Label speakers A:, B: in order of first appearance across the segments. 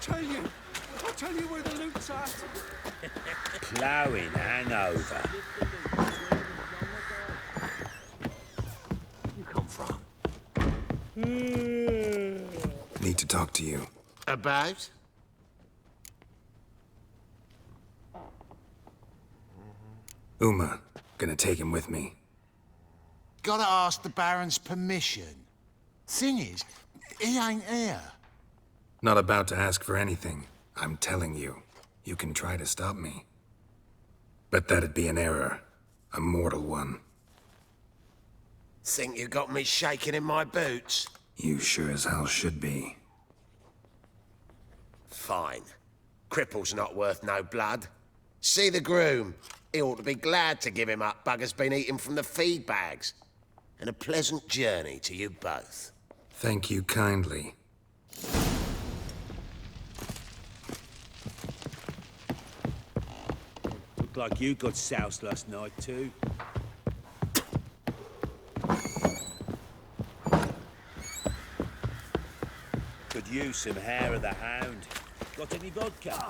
A: I'll tell you where the loot's at.
B: Ploughing hangover.
A: You come from?
C: Need to talk to you.
D: About?
C: Uma, gonna take him with me.
D: Gotta ask the Baron's permission. Thing is, he ain't here.
C: Not about to ask for anything. I'm telling you. You can try to stop me. But that'd be an error. A mortal one.
D: Think you got me shaking in my boots?
C: You sure as hell should be.
D: Fine. Cripple's not worth no blood. See the groom. He ought to be glad to give him up. Bugger's been eating from the feed bags. And a pleasant journey to you both.
C: Thank you kindly.
B: Looked like you got soused last night, too. Could use some hair of the hound. Got any vodka?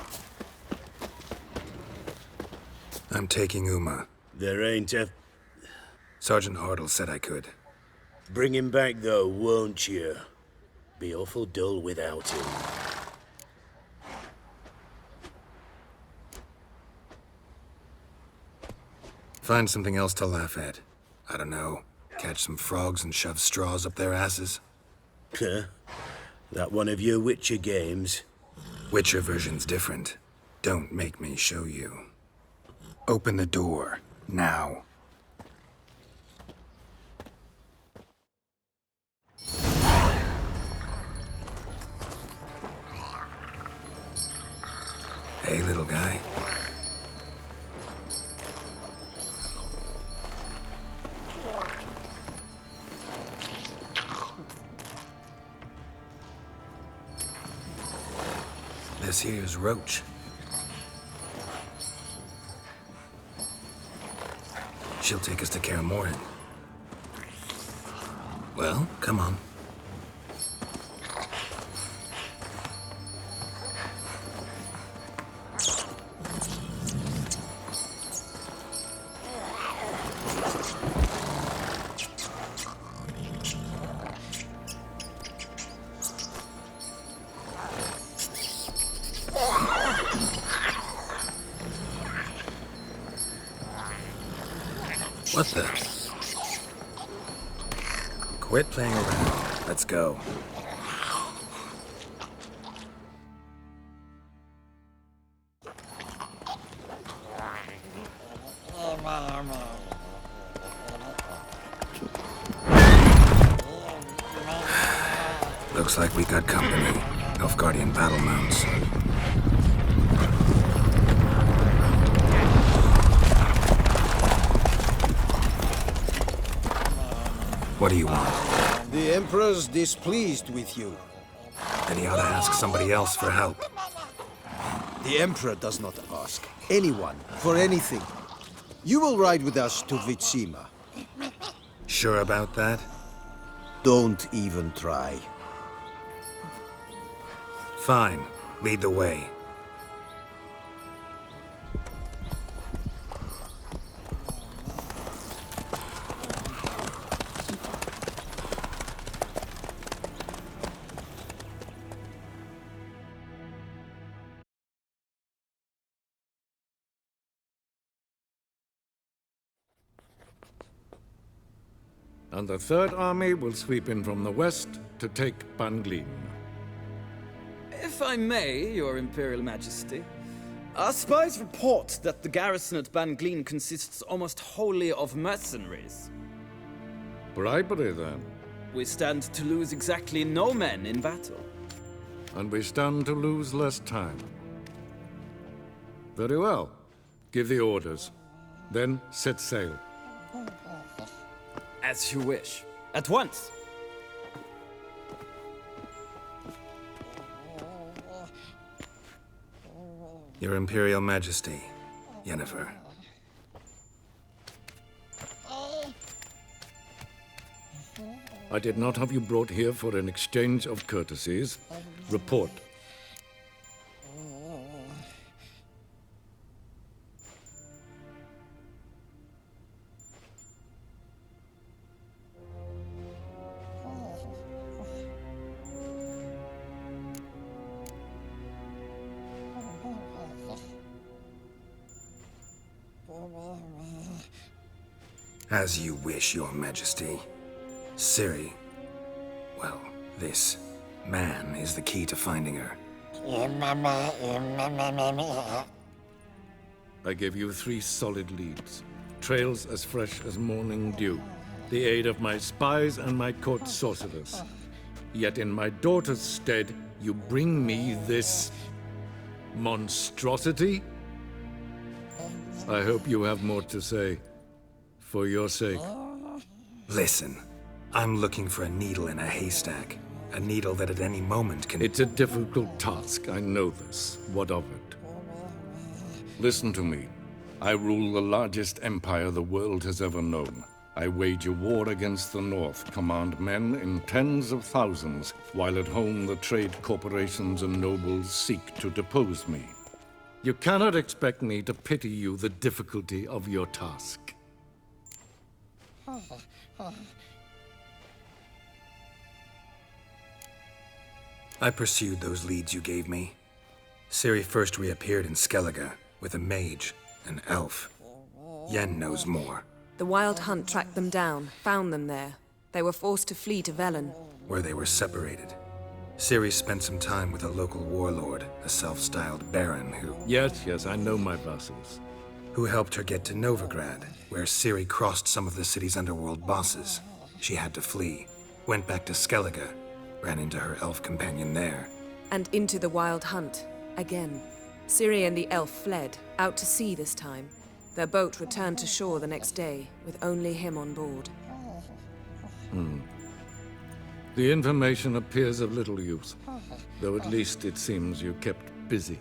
C: I'm taking Uma.
E: There ain't a...
C: Sergeant Hartle said I could.
E: Bring him back, though, won't you? Be awful dull without him.
C: Find something else to laugh at. I don't know. Catch some frogs and shove straws up their asses.
E: Huh? That one of your Witcher games?
C: Witcher version's different. Don't make me show you. Open the door. Now. Hey, little guy. This here's Roach. She'll take us to Kaer Morhen. Well, come on. What the? Quit playing around. Let's go. Looks like we got company. Nilfgaardian battle mounts. What do you want?
F: The Emperor's displeased with you.
C: Then he ought to ask somebody else for help.
F: The Emperor does not ask anyone for anything. You will ride with us to Vitsima.
C: Sure about that?
F: Don't even try.
C: Fine. Lead the way.
G: And the Third Army will sweep in from the west to take Banglin.
H: If I may, Your Imperial Majesty, our spies report that the garrison at Banglin consists almost wholly of mercenaries.
G: Bribery, then.
H: We stand to lose exactly no men in battle.
G: And we stand to lose less time. Very well. Give the orders. Then set sail.
H: As you wish. At once!
C: Your Imperial Majesty, Yennefer.
G: I did not have you brought here for an exchange of courtesies. Report.
C: As you wish, Your Majesty. Ciri, well, this man is the key to finding her.
G: I gave you 3 solid leads. Trails as fresh as morning dew. The aid of my spies and my court sorcerers. Yet in my daughter's stead, you bring me this monstrosity? I hope you have more to say. For your sake.
C: Listen, I'm looking for a needle in a haystack. A needle that at any moment can...
G: It's a difficult task, I know this. What of it? Listen to me. I rule the largest empire the world has ever known. I wage a war against the North, command men in tens of thousands, while at home the trade corporations and nobles seek to depose me. You cannot expect me to pity you the difficulty of your task.
C: I pursued those leads you gave me. Ciri first reappeared in Skellige with a mage, an elf. Yen knows more.
I: The Wild Hunt tracked them down, found them there. They were forced to flee to Velen.
C: Where they were separated. Ciri spent some time with a local warlord, a self-styled baron who...
G: Yes, I know my vassals.
C: Who helped her get to Novigrad, where Ciri crossed some of the city's underworld bosses. She had to flee, went back to Skellige, ran into her elf companion there.
I: And into the Wild Hunt, again. Ciri and the elf fled, out to sea this time. Their boat returned to shore the next day, with only him on board.
G: The information appears of little use, though at least it seems you kept busy.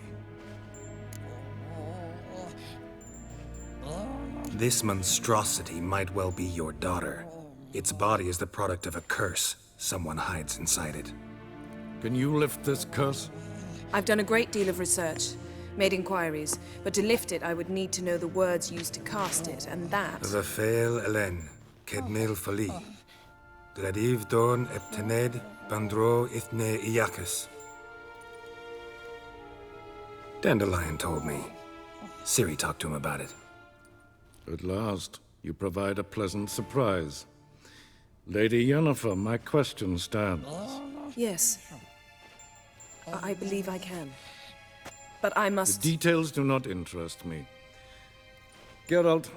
C: This monstrosity might well be your daughter. Its body is the product of a curse. Someone hides inside it.
G: Can you lift this curse?
I: I've done a great deal of research, made inquiries, but to lift it I would need to know the words used to cast it, and that...
C: Rafael Elen, Kedmil Fali. Gladiv Dorn Eptened Bandro Ithne Iacus. Dandelion told me. Ciri talked to him about it.
G: At last, you provide a pleasant surprise. Lady Yennefer, my question stands.
I: Yes. I believe I can. But I must...
G: The details do not interest me. Geralt,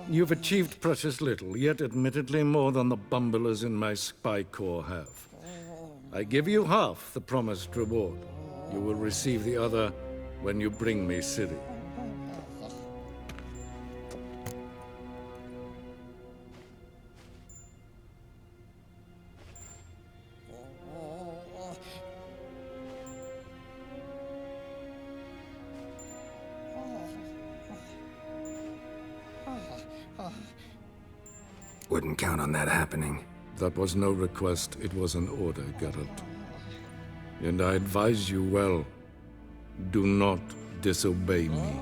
G: you've achieved precious little, yet admittedly more than the bumblers in my spy corps have. I give you half the promised reward. You will receive the other when you bring me Ciri.
C: Wouldn't count on that happening.
G: That was no request, it was an order, Geralt. And I advise you well, do not disobey me.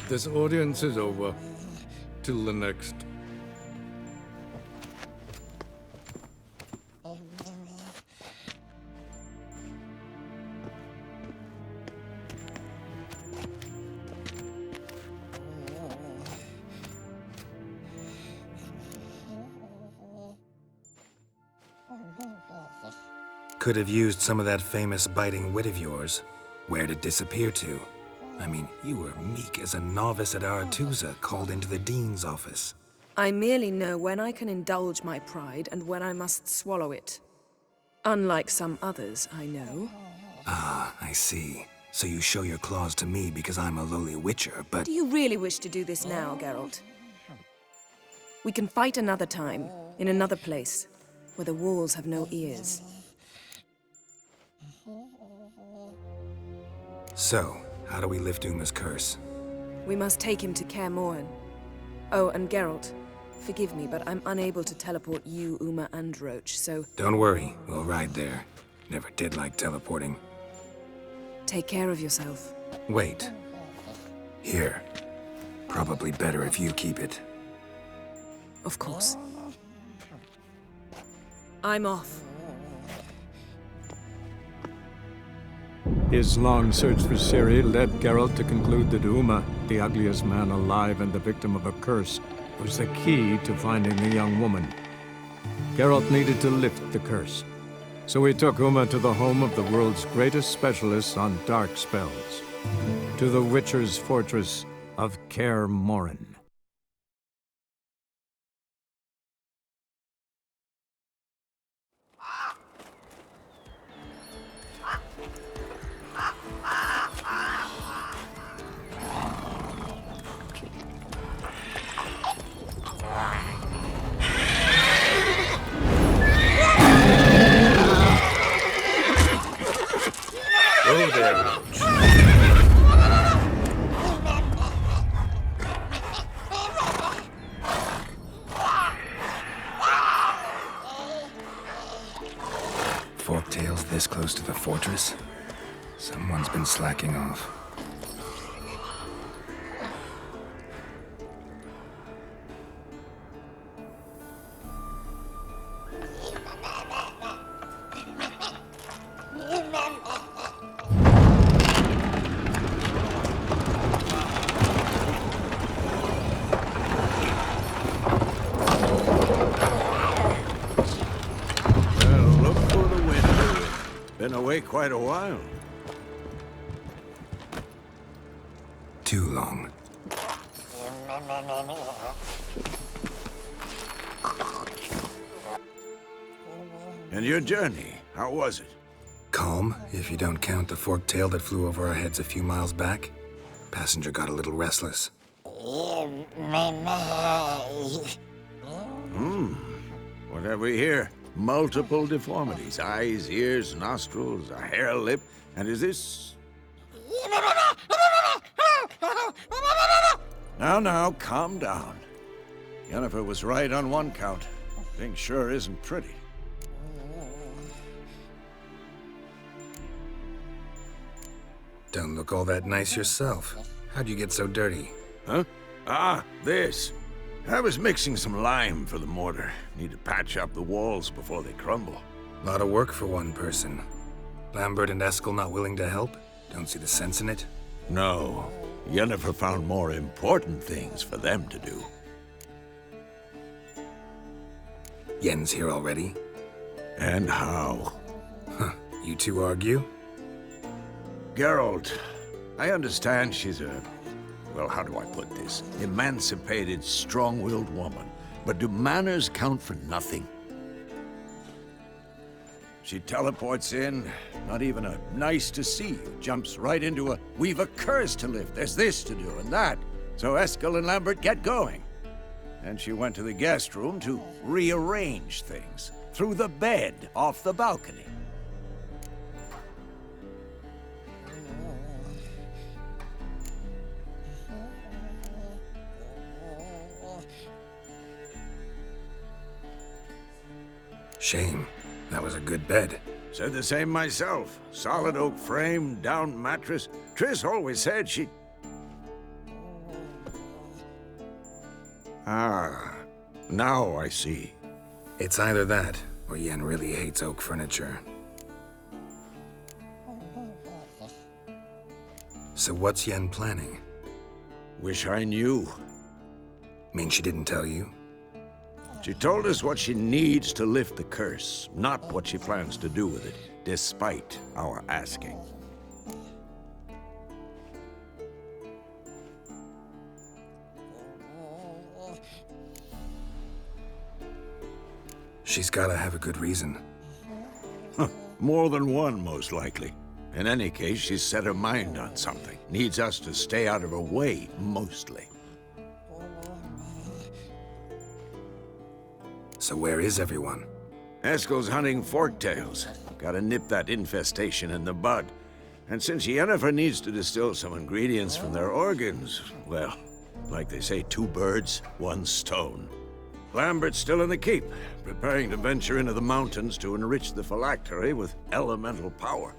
G: This audience is over. Till the next.
C: Could have used some of that famous biting wit of yours. Where'd it disappear to? I mean, you were meek as a novice at Aretuza called into the Dean's office.
I: I merely know when I can indulge my pride and when I must swallow it. Unlike some others, I know.
C: Ah, I see. So you show your claws to me because I'm a lowly witcher, but...
I: Do you really wish to do this now, Geralt? We can fight another time, in another place, where the walls have no ears.
C: So, how do we lift Uma's curse?
I: We must take him to Kaer Morhen. Oh, and Geralt, forgive me, but I'm unable to teleport you, Uma, and Roach, so...
C: Don't worry, we'll ride there. Never did like teleporting.
I: Take care of yourself.
C: Wait. Here. Probably better if you keep it.
I: Of course. I'm off.
J: His long search for Ciri led Geralt to conclude that Uma, the ugliest man alive and the victim of a curse, was the key to finding the young woman. Geralt needed to lift the curse. So he took Uma to the home of the world's greatest specialists on dark spells. To the Witcher's fortress of Kaer Morhen.
B: Oh, there, Roach.
C: Forktails this close to the fortress? Someone's been slacking off.
F: Been away quite a while.
C: Too long.
F: And your journey, how was it?
C: Calm, if you don't count the forktail that flew over our heads a few miles back. Passenger got a little restless.
F: What have we here? Multiple deformities. Eyes, ears, nostrils, a hair lip. And is this... Now, calm down. Yennefer was right on one count. Thing sure isn't pretty.
C: Don't look all that nice yourself. How'd you get so dirty?
F: Huh? Ah, this. I was mixing some lime for the mortar. Need to patch up the walls before they crumble.
C: Lot of work for one person. Lambert and Eskel not willing to help? Don't see the sense in it?
F: No. Yennefer found more important things for them to do.
C: Yen's here already?
F: And how?
C: Huh. You two argue?
F: Geralt, I understand she's a... well, how do I put this? Emancipated, strong-willed woman. But do manners count for nothing? She teleports in, not even a nice to see you, jumps right into a, we've a curse to lift, there's this to do and that. So Eskel and Lambert get going. And she went to the guest room to rearrange things. Through the bed, off the balcony.
C: Shame. That was a good bed.
F: Said the same myself. Solid oak frame, down mattress. Triss always said she... Ah, now I see.
C: It's either that, or Yen really hates oak furniture. So what's Yen planning?
F: Wish I knew.
C: Mean she didn't tell you?
F: She told us what she needs to lift the curse, not what she plans to do with it, despite our asking.
C: She's gotta have a good reason.
F: More than one, most likely. In any case, she's set her mind on something. Needs us to stay out of her way, mostly.
C: So where is everyone?
F: Eskel's hunting forktails. Gotta nip that infestation in the bud. And since Yennefer needs to distill some ingredients from their organs, well, like they say, 2 birds, 1 stone. Lambert's still in the keep, preparing to venture into the mountains to enrich the phylactery with elemental power.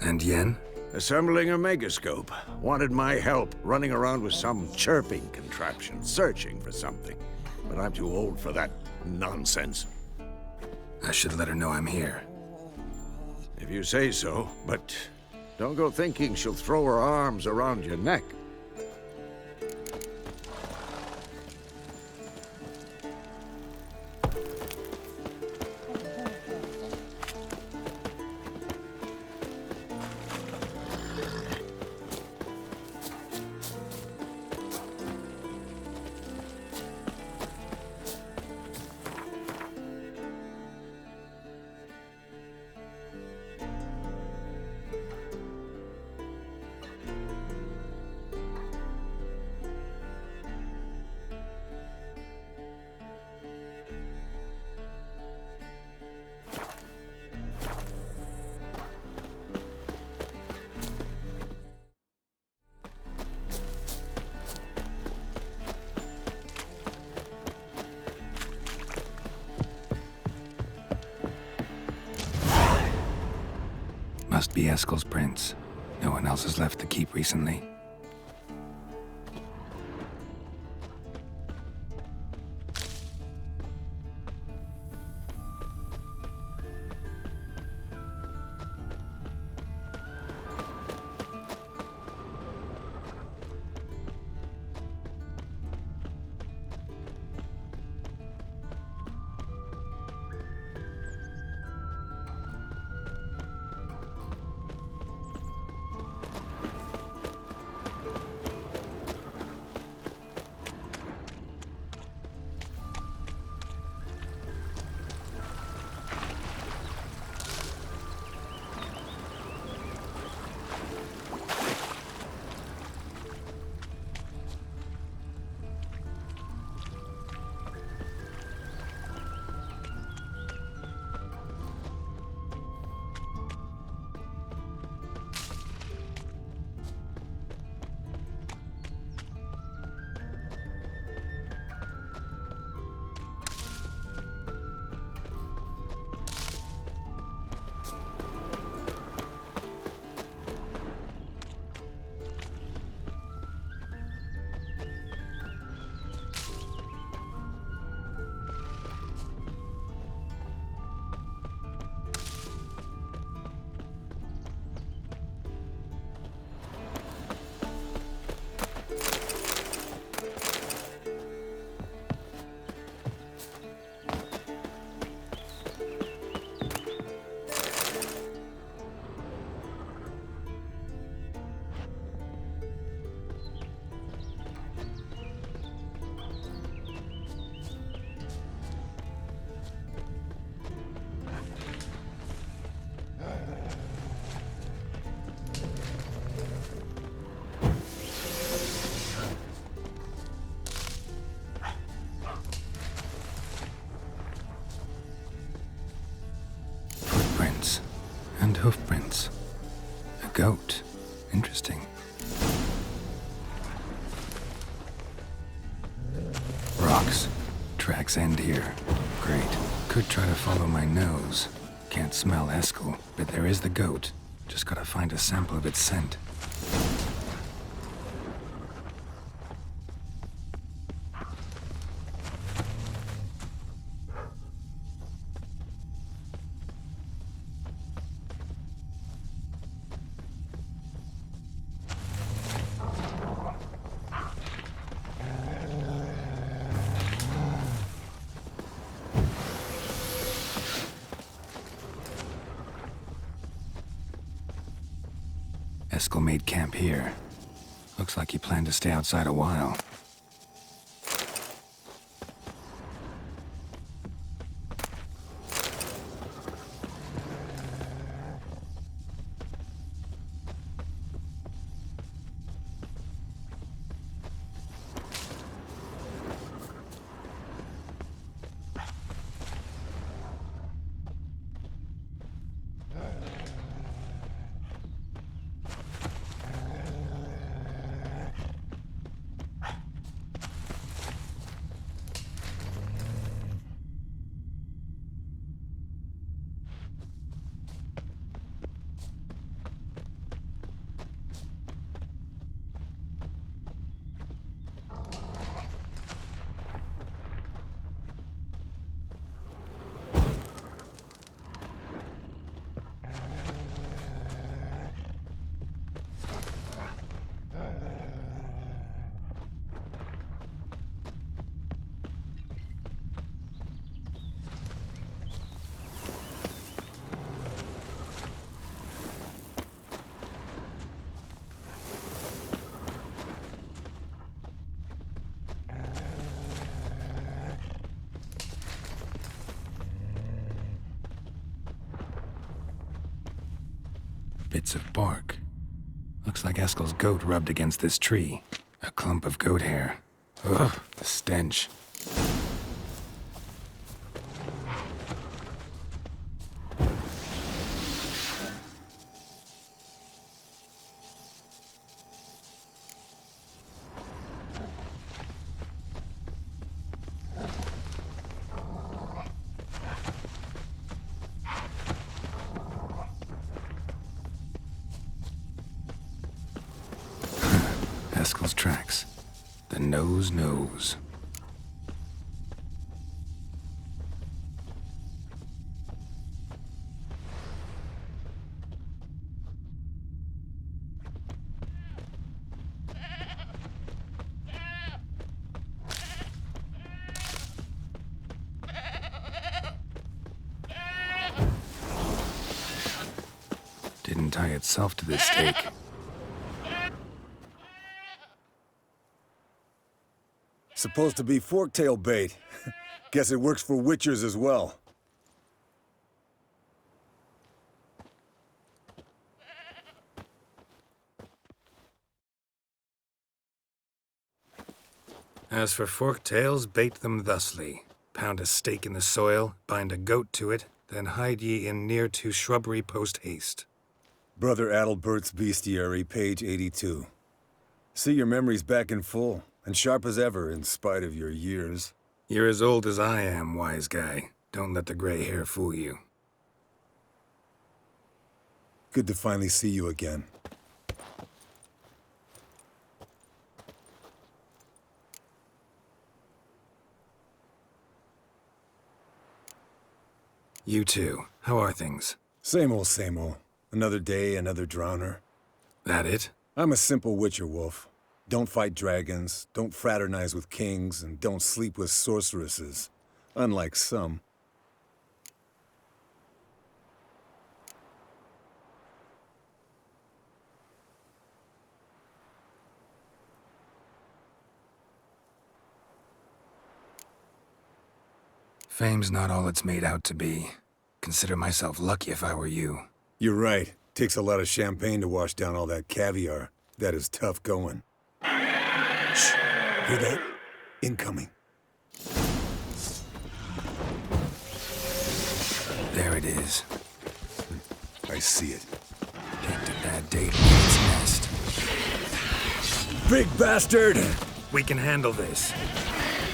C: And Yen?
F: Assembling a megascope. Wanted my help running around with some chirping contraption, searching for something. But I'm too old for that nonsense.
C: I should let her know I'm here.
F: If you say so, but don't go thinking she'll throw her arms around your neck.
C: Must be Eskel's prints. No one else has left the keep recently. And hoofprints. A goat. Interesting. Rocks. Tracks end here. Great. Could try to follow my nose. Can't smell Eskel, but there is the goat. Just gotta find a sample of its scent. Eskel made camp here. Looks like he planned to stay outside a while. Bits of bark. Looks like Eskel's goat rubbed against this tree. A clump of goat hair. Ugh, the stench. Eskel's tracks. The nose knows. Didn't tie itself to this stake.
K: Supposed to be forktail bait. Guess it works for witchers as well.
C: As for forktails, bait them thusly. Pound a stake in the soil, bind a goat to it, then hide ye in near to shrubbery post-haste.
K: Brother Adalbert's Bestiary, page 82. See your memories back in full, and sharp as ever in spite of your years.
C: You're as old as I am, wise guy. Don't let the gray hair fool you.
K: Good to finally see you again.
C: You too. How are things?
K: Same old, same old. Another day, another drowner.
C: That it?
K: I'm a simple witcher, Wolf. Don't fight dragons, don't fraternize with kings, and don't sleep with sorceresses. Unlike some.
C: Fame's not all it's made out to be. Consider myself lucky if I were you.
K: You're right. Takes a lot of champagne to wash down all that caviar. That is tough going. Shh. Hear that? Incoming.
C: There it is.
K: I see it.
C: Picked a bad date in its nest.
K: Big bastard!
C: We can handle this.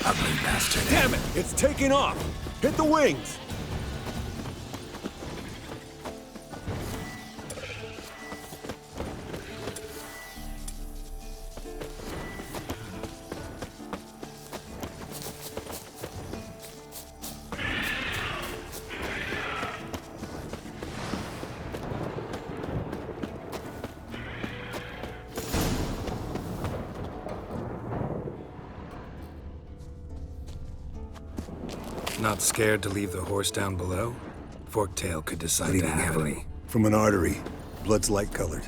C: Ugly bastard.
K: Damn it! It's taking off! Hit the wings!
C: Not scared to leave the horse down below? Forktail could decide
K: Bleeding
C: to have
K: heavily.
C: it.
K: From an artery. Blood's light-colored.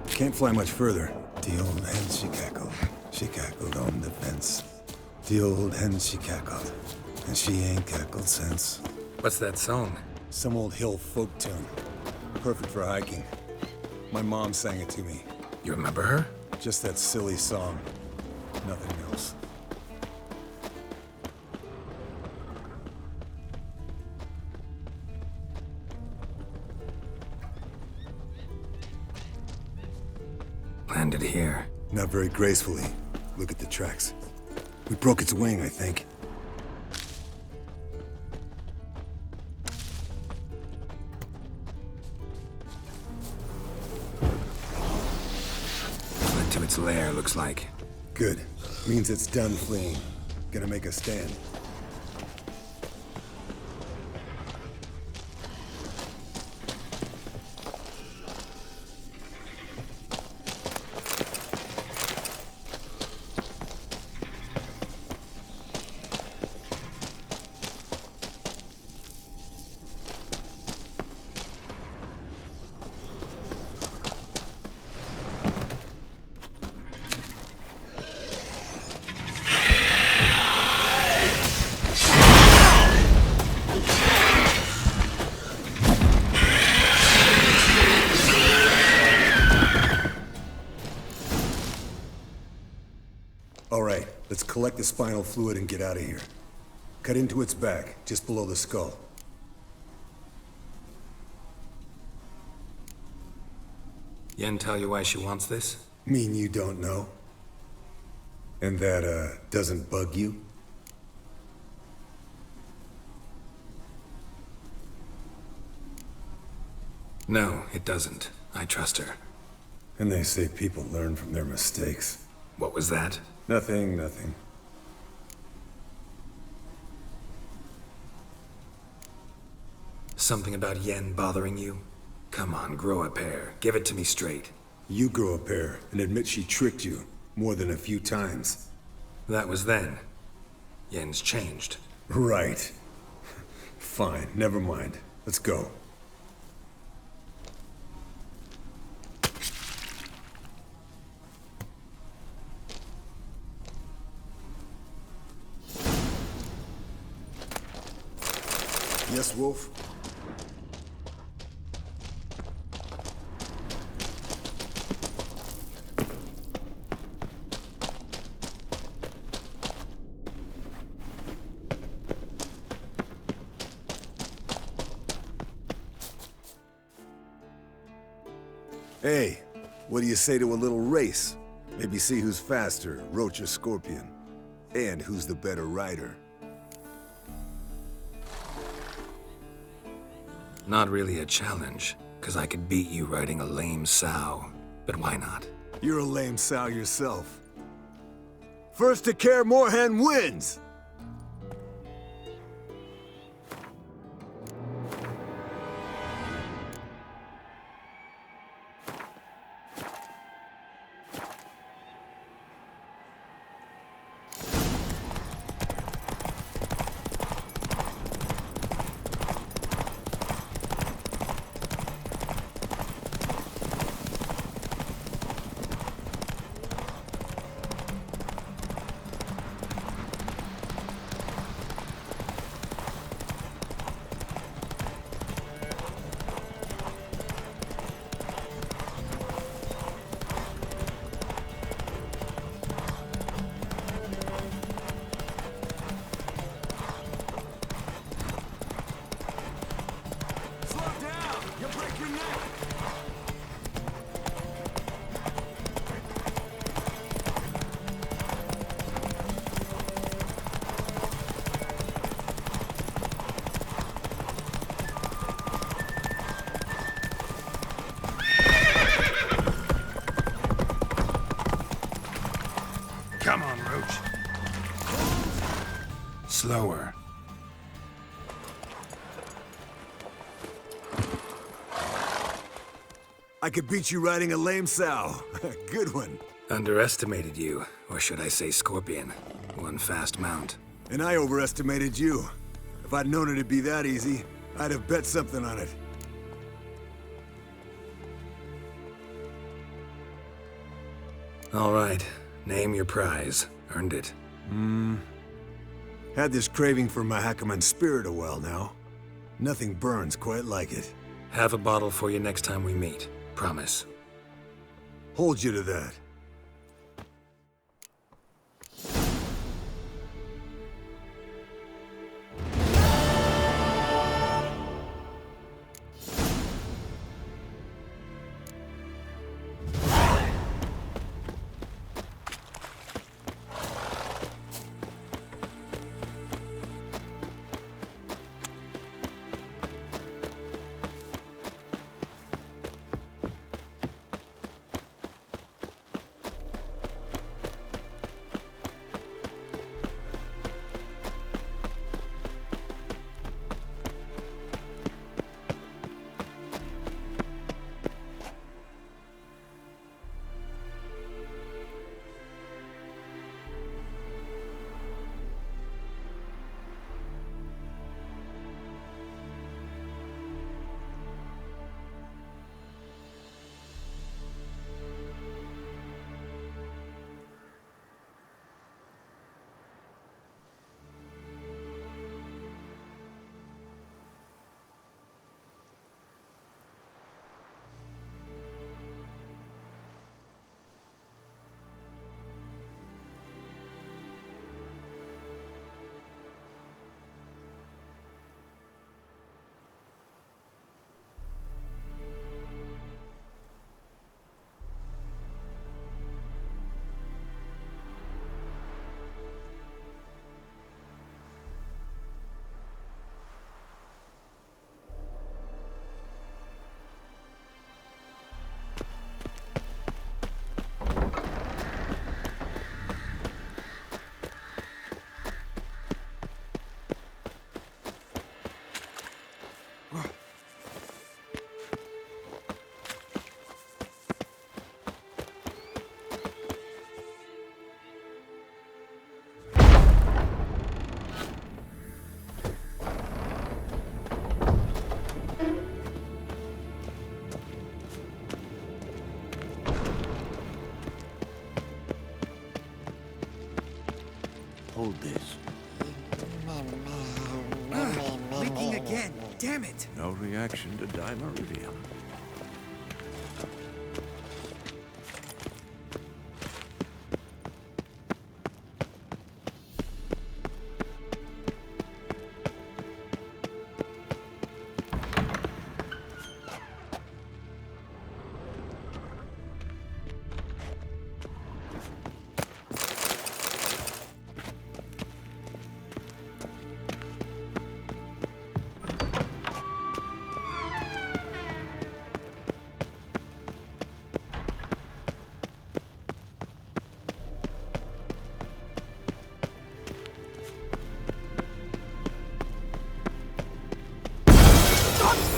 K: Can't fly much further. The old hen she cackled. She cackled on the fence. The old hen she cackled. And she ain't cackled since.
C: What's that song?
K: Some old hill folk tune. Perfect for hiking. My mom sang it to me.
C: You remember her?
K: Just that silly song. Nothing else.
C: Landed here.
K: Not very gracefully. Look at the tracks. We broke its wing, I think.
C: Fled to its lair, looks like.
K: Good. Means it's done fleeing. Gonna make a stand. All right, let's collect the spinal fluid and get out of here. Cut into its back, just below the skull.
C: Yen tell you why she wants this?
K: Mean you don't know? And that, doesn't bug you?
C: No, it doesn't. I trust her.
K: And they say people learn from their mistakes.
C: What was that?
K: Nothing, nothing.
C: Something about Yen bothering you? Come on, grow a pair. Give it to me straight.
K: You grow a pair and admit she tricked you more than a few times.
C: That was then. Yen's changed.
K: Right. Fine, never mind. Let's go. Yes, Wolf? Hey, what do you say to a little race? Maybe see who's faster, Roach or Scorpion. And who's the better rider.
C: Not really a challenge, because I could beat you riding a lame sow. But why not?
K: You're a lame sow yourself. First to Kaer Morhen wins!
C: Come on, Roach. Slower.
K: I could beat you riding a lame sow. Good one.
C: Underestimated you, or should I say Scorpion. One fast mount.
K: And I overestimated you. If I'd known it'd be that easy, I'd have bet something on it.
C: All right, name your prize. Earned it.
K: Had this craving for Mahakaman spirit a while now. Nothing burns quite like it.
C: Have a bottle for you next time we meet. Promise.
K: Hold you to that.
F: Hold this.
A: Leaking again. Damn it.
F: No reaction to dimeridium.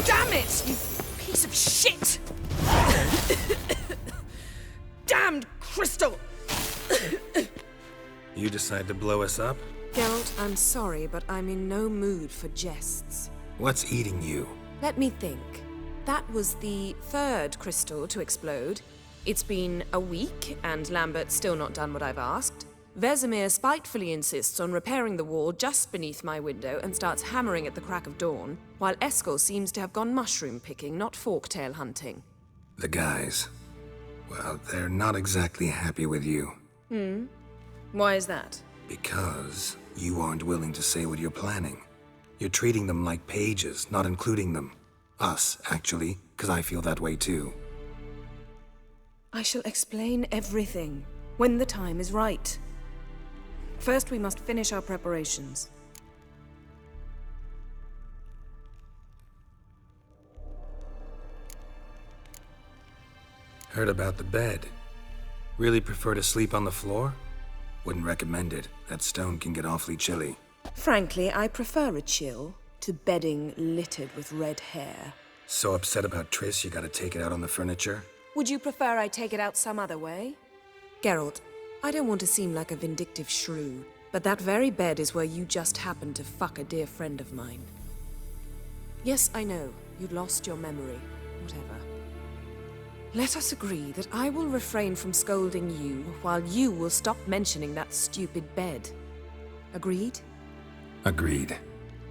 I: Damn it, you piece of shit! Damned crystal!
C: You decide to blow us up?
I: Geralt, I'm sorry, but I'm in no mood for jests.
C: What's eating you?
I: Let me think. That was the third crystal to explode. It's been a week, and Lambert's still not done what I've asked. Vesemir spitefully insists on repairing the wall just beneath my window and starts hammering at the crack of dawn, while Eskel seems to have gone mushroom picking, not forktail hunting.
C: The guys. Well, they're not exactly happy with you.
I: Why is that?
C: Because you aren't willing to say what you're planning. You're treating them like pages, not including them. Us, actually, because I feel that way too.
I: I shall explain everything when the time is right. First, we must finish our preparations.
C: Heard about the bed. Really prefer to sleep on the floor? Wouldn't recommend it. That stone can get awfully chilly.
I: Frankly, I prefer a chill to bedding littered with red hair.
C: So upset about Triss, you gotta take it out on the furniture?
I: Would you prefer I take it out some other way? Geralt, I don't want to seem like a vindictive shrew, but that very bed is where you just happened to fuck a dear friend of mine. Yes, I know, you'd lost your memory. Whatever. Let us agree that I will refrain from scolding you while you will stop mentioning that stupid bed. Agreed?
C: Agreed.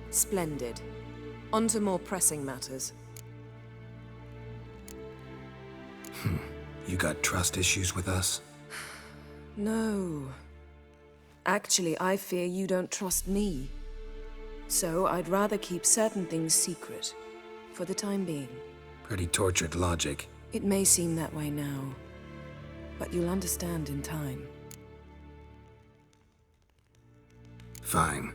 I: Splendid. On to more pressing matters.
C: You got trust issues with us?
I: No. Actually, I fear you don't trust me. So I'd rather keep certain things secret, for the time being.
C: Pretty tortured logic.
I: It may seem that way now, but you'll understand in time.
C: Fine.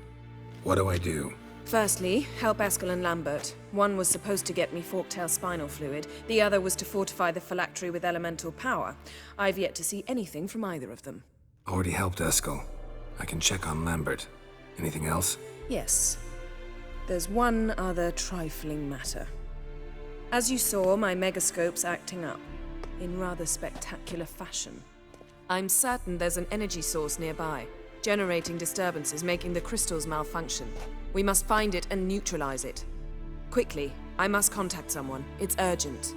C: What do I do?
I: Firstly, help Eskel and Lambert. One was supposed to get me forktail spinal fluid, the other was to fortify the phylactery with elemental power. I've yet to see anything from either of them.
C: Already helped Eskel. I can check on Lambert. Anything else?
I: Yes. There's one other trifling matter. As you saw, my megascope's acting up, in rather spectacular fashion. I'm certain there's an energy source nearby, generating disturbances, making the crystals malfunction. We must find it and neutralize it. Quickly, I must contact someone. It's urgent.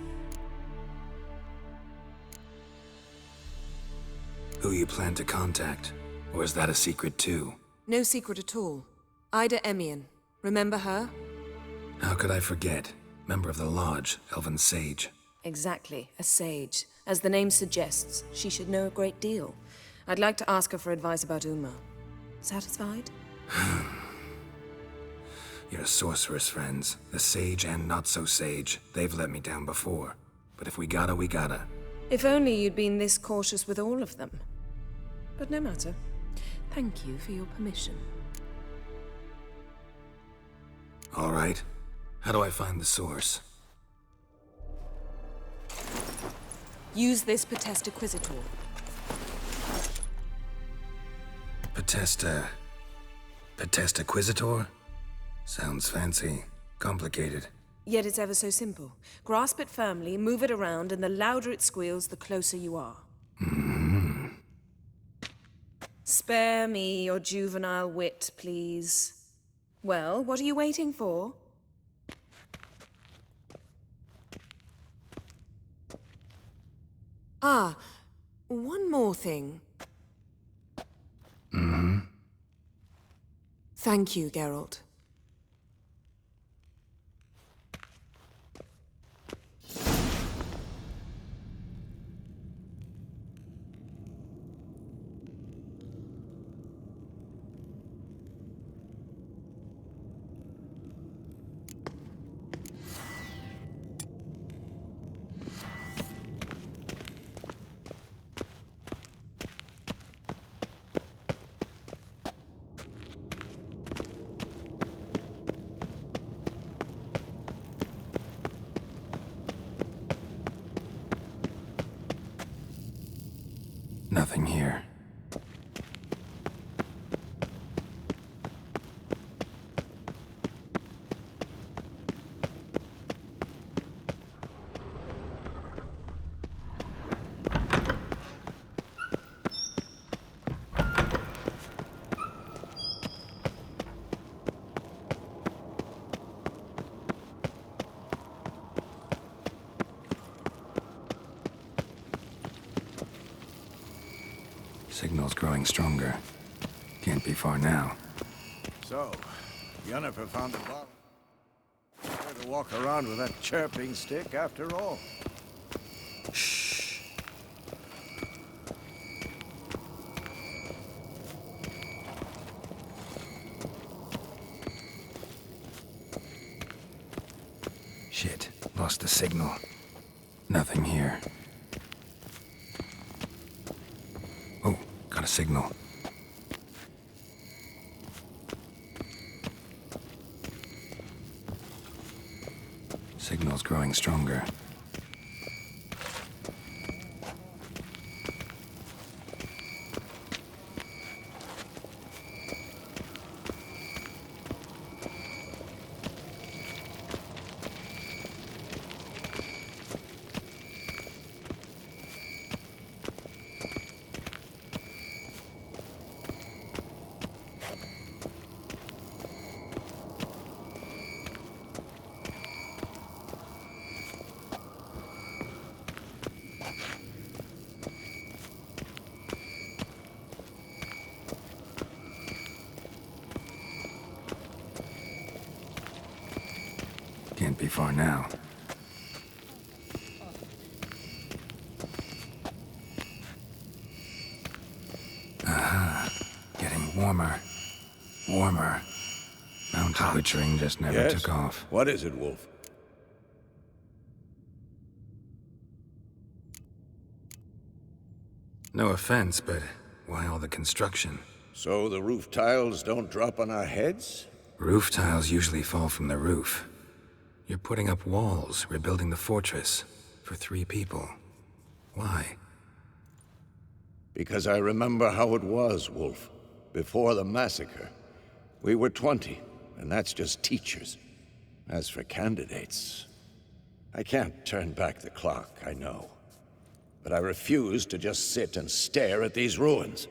C: Who you plan to contact? Or is that a secret too?
I: No secret at all. Ida Emian. Remember her?
C: How could I forget? Member of the Lodge, Elven Sage.
I: Exactly, a sage. As the name suggests, she should know a great deal. I'd like to ask her for advice about Uma. Satisfied?
C: Your sorceress friends, the sage and not-so-sage, they've let me down before. But if we gotta, we gotta.
I: If only you'd been this cautious with all of them. But no matter. Thank you for your permission.
C: All right. How do I find the source?
I: Use this Potesta Quisitor.
C: Potesta Quisitor? Sounds fancy. Complicated.
I: Yet it's ever so simple. Grasp it firmly, move it around, and the louder it squeals, the closer you are. Spare me your juvenile wit, please. Well, what are you waiting for? Ah, one more thing. Thank you, Geralt.
C: Nothing here. Signal's growing stronger. Can't be far now.
F: So, Yennefer found a bottle. Better to walk around with that chirping stick after all.
C: Shh. Shit, lost the signal. Nothing here. Oh, got a signal. Signal's growing stronger. Can't be far now. Aha. Getting warmer. Warmer. Mountain witchering just never took off.
F: What is it, Wolf?
C: No offense, but why all the construction?
F: So the roof tiles don't drop on our heads?
C: Roof tiles usually fall from the roof. You're putting up walls, rebuilding the fortress. For 3 people. Why?
F: Because I remember how it was, Wolf. Before the massacre. We were 20, and that's just teachers. As for candidates, I can't turn back the clock, I know. But I refuse to just sit and stare at these ruins.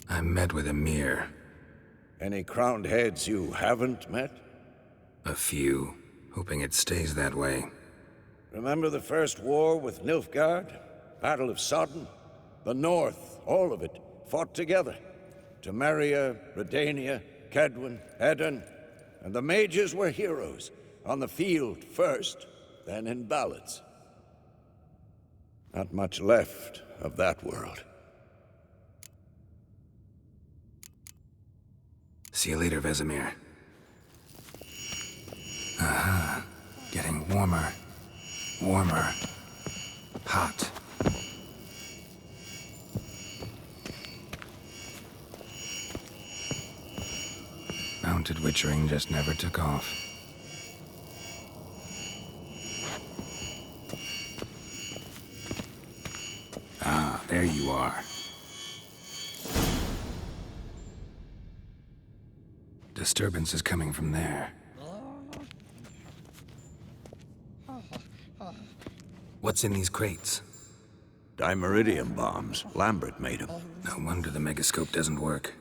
C: I met with Emir.
F: Any crowned heads you haven't met?
C: A few. Hoping it stays that way.
F: Remember the first war with Nilfgaard? Battle of Sodden? The North, all of it, fought together. Temeria, Redania, Kedwen, Edirn. And the mages were heroes. On the field first, then in ballads. Not much left of that world.
C: See you later, Vesemir. Aha. Getting warmer. Warmer. Hot. Mounted witchering just never took off. Ah, there you are. Disturbance is coming from there. What's in these crates?
F: Dimeridium bombs. Lambert made them.
C: No wonder the megascope doesn't work.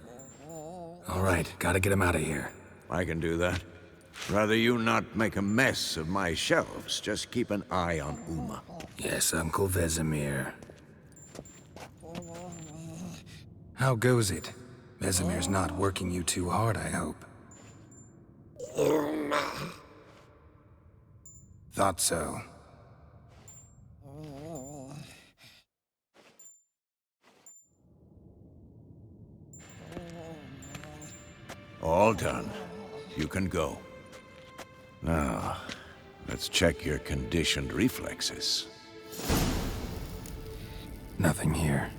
C: All right, gotta get him out of here.
F: I can do that. Rather you not make a mess of my shelves. Just keep an eye on Uma.
C: Yes, Uncle Vesemir. How goes it? Vesemir's not working you too hard, I hope. Thought so.
F: All done. You can go. Now, let's check your conditioned reflexes.
C: Nothing here.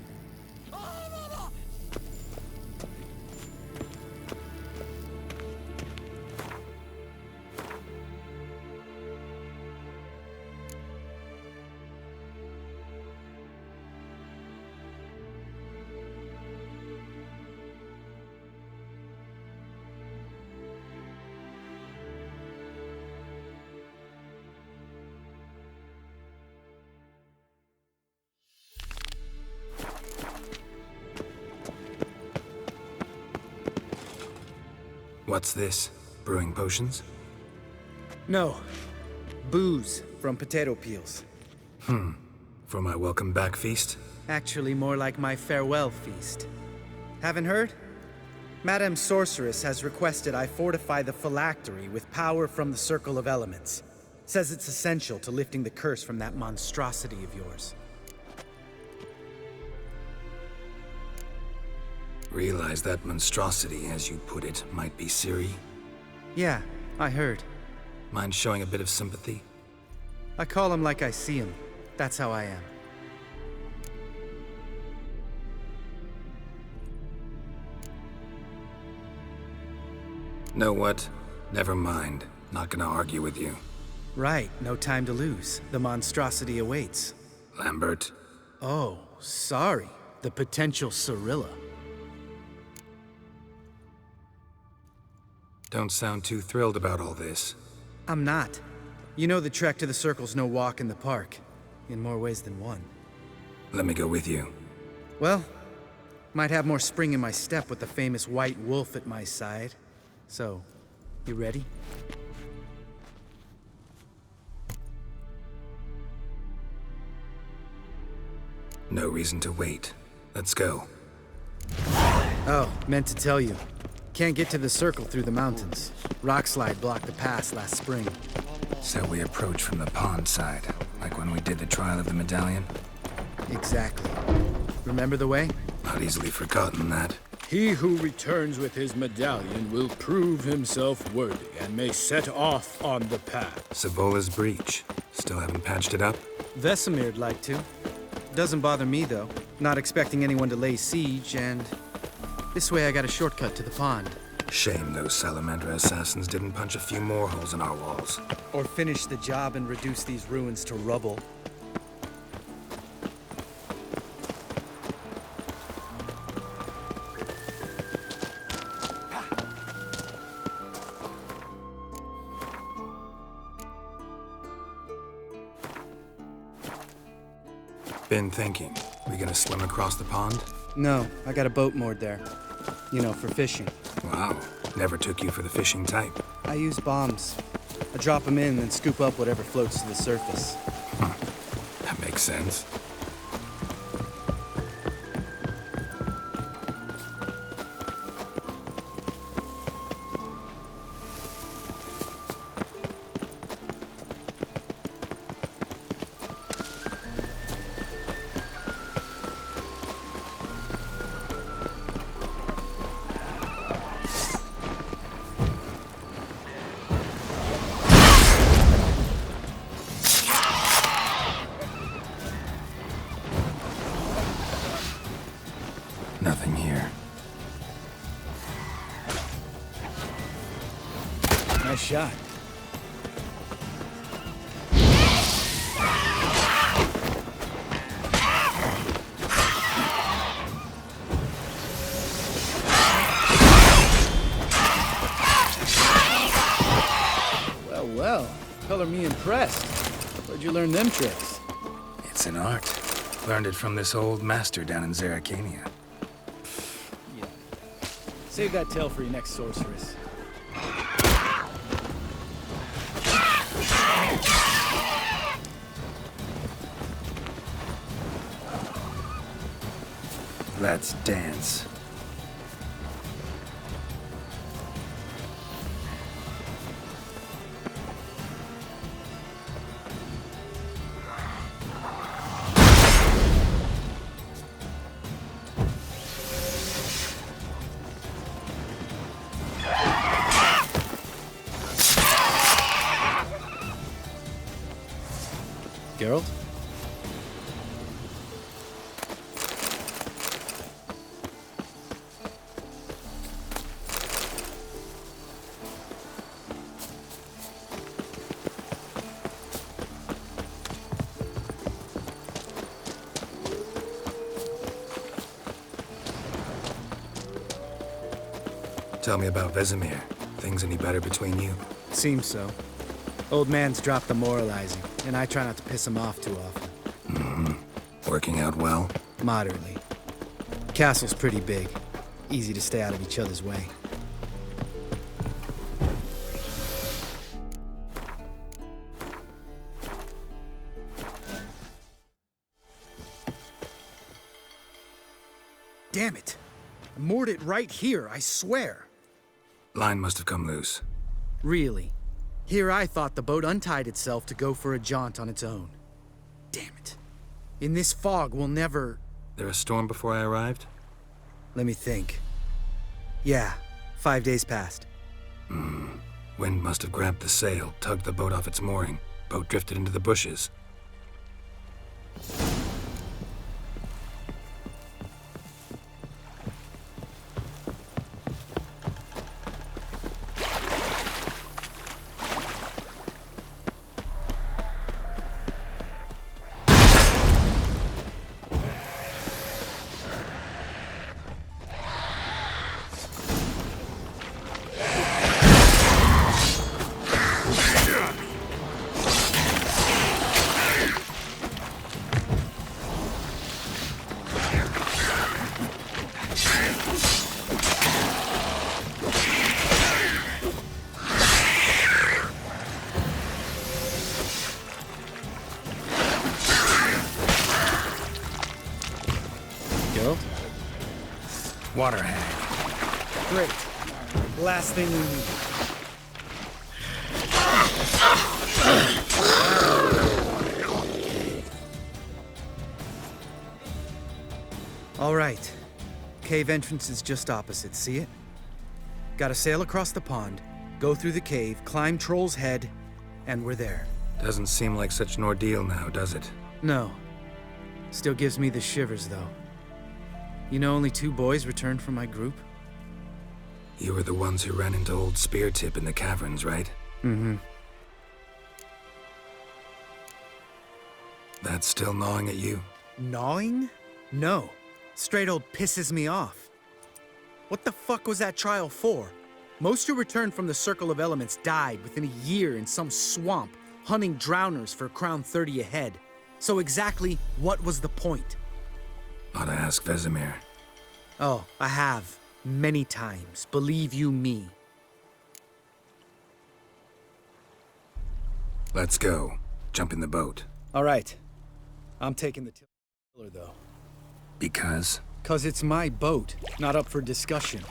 C: What's this? Brewing potions?
A: No. Booze from potato peels.
C: For my welcome back feast?
A: Actually, more like my farewell feast. Haven't heard? Madame Sorceress has requested I fortify the phylactery with power from the Circle of Elements. Says it's essential to lifting the curse from that monstrosity of yours.
C: Realize that monstrosity, as you put it, might be Ciri?
A: Yeah, I heard.
C: Mind showing a bit of sympathy?
A: I call him like I see him. That's how I am.
C: Know what? Never mind. Not gonna argue with you.
A: Right, no time to lose. The monstrosity awaits.
C: Lambert?
A: Oh, sorry. The potential Cirilla.
C: Don't sound too thrilled about all this.
A: I'm not. You know the trek to the Circle's no walk in the park. In more ways than one.
C: Let me go with you.
A: Well, might have more spring in my step with the famous White Wolf at my side. So, you ready?
C: No reason to wait. Let's go.
A: Oh, meant to tell you. Can't get to the Circle through the mountains. Rockslide blocked the pass last spring.
C: So we approach from the pond side, like when we did the trial of the medallion?
A: Exactly. Remember the way?
C: Not easily forgotten that.
E: He who returns with his medallion will prove himself worthy and may set off on the path.
C: Savola's breach. Still haven't patched it up?
A: Vesemir'd like to. Doesn't bother me, though. Not expecting anyone to lay siege, and this way I got a shortcut to the pond.
C: Shame those Salamander assassins didn't punch a few more holes in our walls.
A: Or finish the job and reduce these ruins to rubble.
C: Been thinking. We gonna swim across the pond?
A: No, I got a boat moored there. You know, for fishing.
C: Wow. Never took you for the fishing type.
A: I use bombs. I drop them in and scoop up whatever floats to the surface.
C: That makes sense. Nothing here.
A: Nice shot. Well, well. Color me impressed. Where'd you learn them tricks?
C: It's an art. Learned it from this old master down in Zerrikania.
A: Yeah. Save that tale for your next sorceress.
C: Let's dance.
A: Geralt?
C: Tell me about Vesemir. Things any better between you?
A: Seems so. Old man's dropped the moralizing, and I try not to piss him off too often.
C: Mm-hmm. Working out well?
A: Moderately. Castle's pretty big. Easy to stay out of each other's way. Damn it! I moored it right here, I swear!
C: Line must have come loose.
A: Really? Here I thought the boat untied itself to go for a jaunt on its own. Damn it. In this fog, we'll never...
C: There a storm before I arrived?
A: Let me think. Yeah, 5 days passed.
C: Wind must have grabbed the sail, tugged the boat off its mooring. Boat drifted into the bushes. Water hag.
A: Great. Last thing we need. All right. Cave entrance is just opposite, see it? Gotta sail across the pond, go through the cave, climb Troll's Head, and we're there.
C: Doesn't seem like such an ordeal now, does it?
A: No. Still gives me the shivers, though. You know only 2 boys returned from my group?
C: You were the ones who ran into old Speartip in the caverns, right?
A: Mm-hmm.
C: That's still gnawing at you?
A: Gnawing? No. Straight old pisses me off. What the fuck was that trial for? Most who returned from the Circle of Elements died within a year in some swamp, hunting drowners for Crown 30 a head. So exactly what was the point?
C: Ought to ask Vesemir.
A: Oh, I have. Many times. Believe you me.
C: Let's go. Jump in the boat.
A: All right. I'm taking the tiller, though.
C: Because?
A: 'Cause it's my boat, not up for discussion.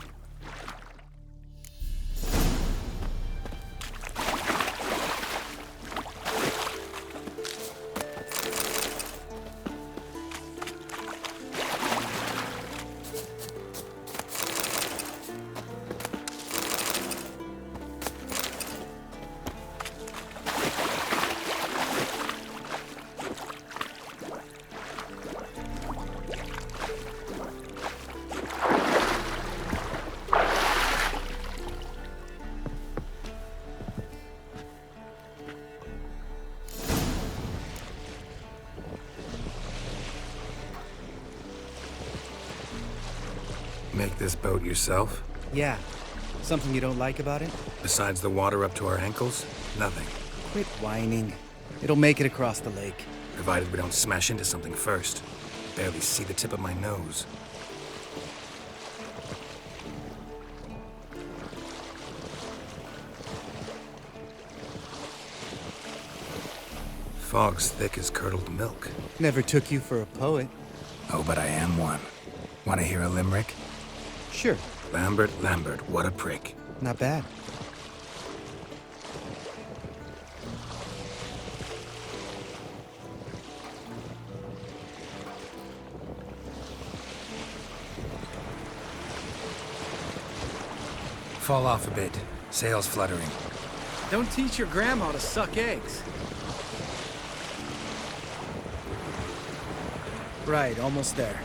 C: Make this boat yourself?
A: Yeah. Something you don't like about it?
C: Besides the water up to our ankles? Nothing.
A: Quit whining. It'll make it across the lake.
C: Provided we don't smash into something first. Barely see the tip of my nose. Fog's thick as curdled milk.
A: Never took you for a poet.
C: Oh, but I am one. Want to hear a limerick?
A: Sure.
C: Lambert, Lambert, what a prick.
A: Not bad.
C: Fall off a bit. Sails fluttering.
A: Don't teach your grandma to suck eggs. Right, almost there.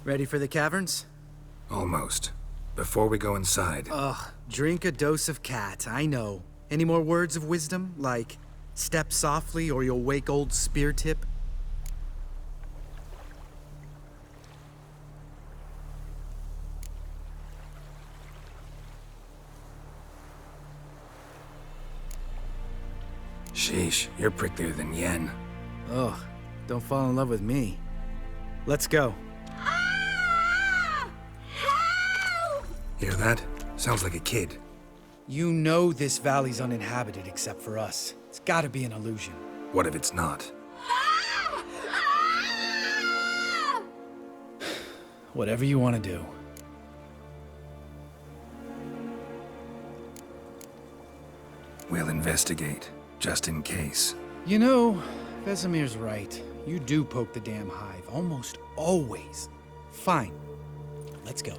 A: Ready for the caverns?
C: Almost. Before we go inside...
A: Ugh, drink a dose of cat, I know. Any more words of wisdom? Like, step softly or you'll wake old Spear Tip?
C: Sheesh, you're pricklier than Yen.
A: Ugh, don't fall in love with me. Let's go.
C: Hear that? Sounds like a kid.
A: You know this valley's uninhabited except for us. It's gotta be an illusion.
C: What if it's not?
A: Whatever you want to do.
C: We'll investigate, just in case.
A: You know, Vesemir's right. You do poke the damn hive, almost always. Fine. Let's go.